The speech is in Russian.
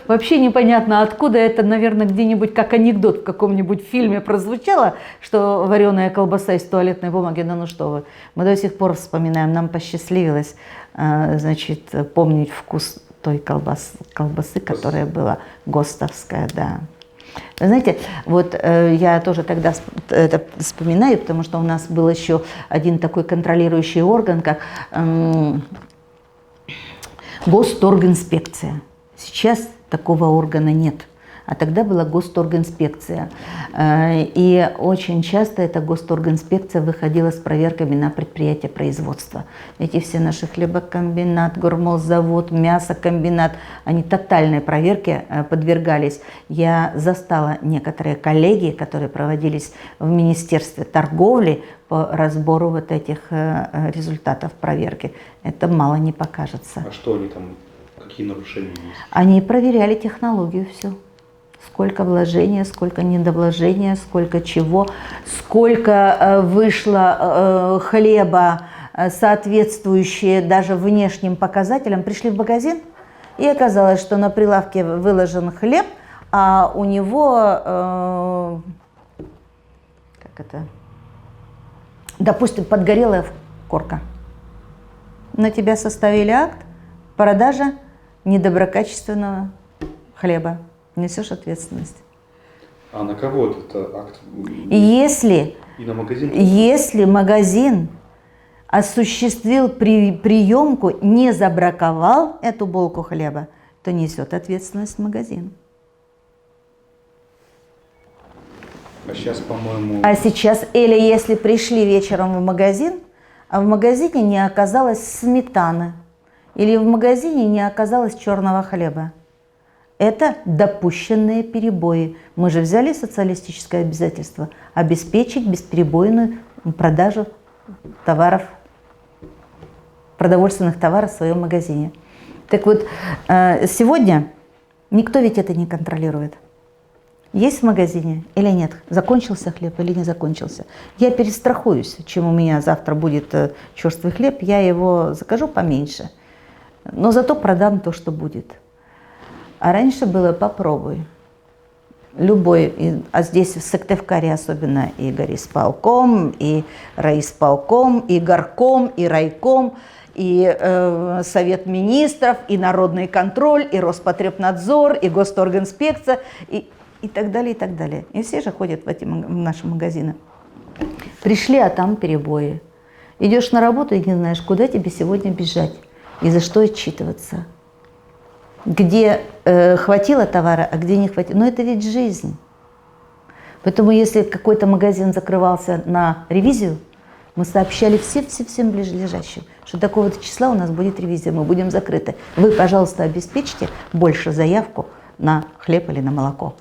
Вообще непонятно, откуда это, наверное, где-нибудь как анекдот в каком-нибудь фильме прозвучало, что вареная колбаса из туалетной бумаги. Да ну что вы, мы до сих пор вспоминаем, нам посчастливилось, значит, помнить вкус той колбасы, которая была ГОСТовская, да. Вы знаете, вот я тоже тогда это вспоминаю, потому что у нас был еще один такой контролирующий орган, как Госторгинспекция. Сейчас такого органа нет, а тогда была Госторгинспекция. И очень часто эта Госторгинспекция выходила с проверками на предприятия производства. Эти все наши хлебокомбинат, гормолзавод, мясокомбинат, они тотальной проверке подвергались. Я застала некоторые коллегии, которые проводились в Министерстве торговли по разбору вот этих результатов проверки. Это мало не покажется. А что они там, какие нарушения есть? Они проверяли технологию всю. Сколько вложения, сколько недовложения, сколько чего, сколько вышло хлеба, соответствующие даже внешним показателям. Пришли в магазин, и оказалось, что на прилавке выложен хлеб, а у него, допустим, подгорелая корка. На тебя составили акт продажа недоброкачественного хлеба. Несешь ответственность. А на кого этот акт? Если, И на магазин? Если магазин осуществил приемку, не забраковал эту булку хлеба, то несет ответственность магазин. А сейчас, по-моему... А сейчас, или если пришли вечером в магазин, а в магазине не оказалось сметаны, или в магазине не оказалось черного хлеба. Это допущенные перебои. Мы же взяли социалистическое обязательство обеспечить бесперебойную продажу товаров, продовольственных товаров в своем магазине. Так вот, сегодня никто ведь это не контролирует. Есть в магазине или нет? Закончился хлеб или не закончился? Я перестрахуюсь, чем у меня завтра будет черствый хлеб, я его закажу поменьше, но зато продам то, что будет. А раньше было попробуй. Любой, а здесь в Сыктывкаре особенно и горисполком, и райисполком, и горком, и райком, и Совет министров, и народный контроль, и Роспотребнадзор, и Госторгинспекция, и так далее, и так далее. И все же ходят в наши магазины. Пришли, а там перебои. Идешь на работу и не знаешь, куда тебе сегодня бежать и за что отчитываться. Где хватило товара, а где не хватило. Но это ведь жизнь. Поэтому если какой-то магазин закрывался на ревизию, мы сообщали всем ближайшим, что такого-то числа у нас будет ревизия, мы будем закрыты. Вы, пожалуйста, обеспечьте больше заявку на хлеб или на молоко.